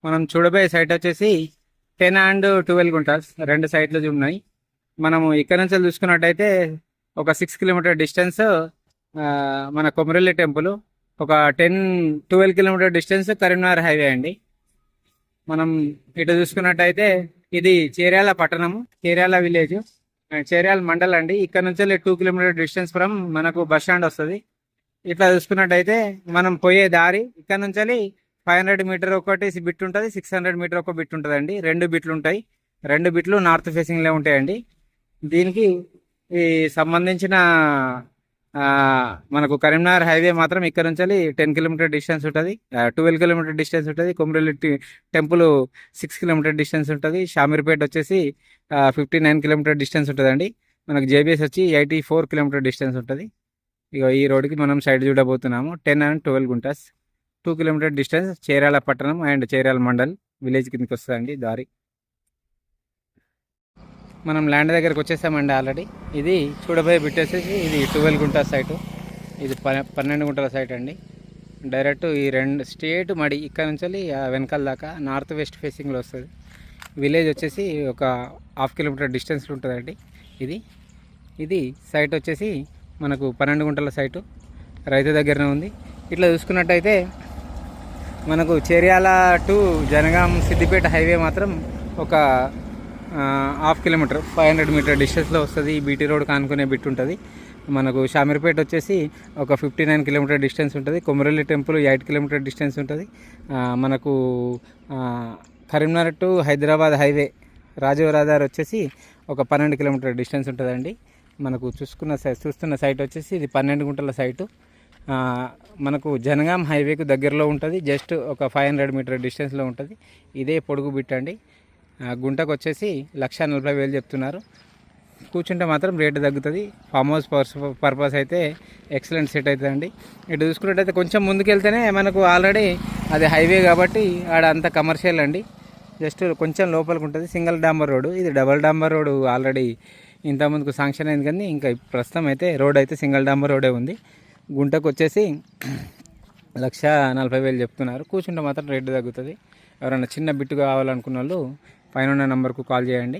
మనం చూడబోయే సైట్ వచ్చేసి 10 అండ్ 12 గుంటాస్ రెండు సైట్లు ఉన్నాయి. మనము ఇక్కడ నుంచి చూసుకున్నట్టయితే ఒక 6 కిలోమీటర్ డిస్టెన్స్ మన కొమరల్లి టెంపుల్, ఒక 10-12 కిలోమీటర్ డిస్టెన్స్ కరీంనగర్ హైవే అండి. మనం ఇటు చూసుకున్నట్టయితే ఇది చేర్యాల పట్టణము, చేర్యాల విలేజ్, చేర్యాల మండల్ అండి. ఇక్కడ నుంచి 2 కిలోమీటర్ డిస్టెన్స్ ఫ్రమ్ మనకు బస్ స్టాండ్ వస్తుంది. ఇట్లా చూసుకున్నట్టయితే మనం పోయే దారి ఇక్కడ నుంచి 500 మీటర్ ఒకటి బిట్ ఉంటుంది, 600 మీటర్ ఒక బిట్ ఉంటుంది అండి. రెండు బిట్లు ఉంటాయి. రెండు బిట్లు నార్త్ ఫేసింగ్లో ఉంటాయండి. దీనికి ఈ సంబంధించిన మనకు కరీంనగర్ హైవే మాత్రం ఇక్కడ నుంచి 10 కిలోమీటర్ డిస్టెన్స్ ఉంటుంది, 12 కిలోమీటర్ డిస్టెన్స్ ఉంటుంది. కొమరల్లి టెంపుల్ 6 కిలోమీటర్ డిస్టెన్స్ ఉంటుంది. షామీర్పేట వచ్చేసి 59 కిలోమీటర్ డిస్టెన్స్ ఉంటుందండి. మనకు జేబీఎస్ వచ్చి 84 కిలోమీటర్ డిస్టెన్స్ ఉంటుంది. ఇక ఈ రోడ్డుకి మనం సైడ్ చూడబోతున్నాము. 10 and 12 guntas, 2 kilometre distance, Cheriyal పట్టణం అండ్ చేర్యాల మండల్ విలేజ్ కిందకి వస్తుందండి దారి. మనం ల్యాండ్ దగ్గరకు వచ్చేసామండి ఆల్రెడీ. ఇది చూడబోయే బిట్ వచ్చేసి ఇది 12 గుంటాస్ సైటు, ఇది 12 గుంటల సైట్ అండి. డైరెక్ట్ ఈ రెండు స్టేట్ మడి ఇక్కడ నుంచి వెనకాల దాకా నార్త్ వెస్ట్ ఫేసింగ్లో వస్తుంది. విలేజ్ వచ్చేసి ఒక 1/2 కిలోమీటర్ డిస్టెన్స్లో ఉంటుందండి. ఇది సైట్ వచ్చేసి మనకు 12 గుంటల సైటు, రైతు దగ్గరనే ఉంది. ఇట్లా చూసుకున్నట్టయితే మనకు చేర్యాల టు జనగాం సిద్దిపేట హైవే మాత్రం ఒక 1/2 కిలోమీటర్ 500 మీటర్ డిస్టెన్స్లో వస్తుంది. బీటీ రోడ్ కానుకునే బిట్ ఉంటుంది. మనకు షామీర్పేట వచ్చేసి ఒక 59 కిలోమీటర్ డిస్టెన్స్ ఉంటుంది. కొమరల్లి టెంపుల్ 8 కిలోమీటర్ డిస్టెన్స్ ఉంటుంది. మనకు కరీంనగర్ టు హైదరాబాద్ హైవే రాజీవ్ రహదారి వచ్చేసి ఒక 12 కిలోమీటర్ డిస్టెన్స్ ఉంటుందండి. మనకు చూస్తున్న సైట్ వచ్చేసి ఇది 12 గుంటల సైటు. మనకు జనగాం హైవేకు దగ్గరలో ఉంటుంది. జస్ట్ ఒక 500 మీటర్ డిస్టెన్స్లో ఉంటుంది. ఇదే పొడుగు బిట్ అండి. గుంటకు వచ్చేసి 1,40,000 చెప్తున్నారు. కూర్చుంటే మాత్రం రేటు తగ్గుతుంది. ఫామ్ హౌస్ పర్పస్ అయితే ఎక్సలెంట్ సెట్ అవుతుందండి. ఇటు చూసుకున్నట్టయితే కొంచెం ముందుకెళ్తేనే మనకు ఆల్రెడీ అది హైవే కాబట్టి ఆడ అంత కమర్షియల్ అండి. జస్ట్ కొంచెం లోపలికి ఉంటుంది. సింగిల్ డాంబర్ రోడ్డు, ఇది డబల్ డాంబర్ రోడ్డు ఆల్రెడీ ఇంతకుముందుకు శాంక్షన్ అయింది. కానీ ఇంకా ప్రస్తుతం అయితే రోడ్ అయితే సింగిల్ డాంబర్ రోడే ఉంది. గుంటకు వచ్చేసి 1,40,000 చెప్తున్నారు. కూర్చుంటే మాత్రం రేటు తగ్గుతుంది. ఎవరైనా చిన్న బిట్టు కావాలనుకున్న వాళ్ళు పైన ఉన్న నెంబర్కు కాల్ చేయండి.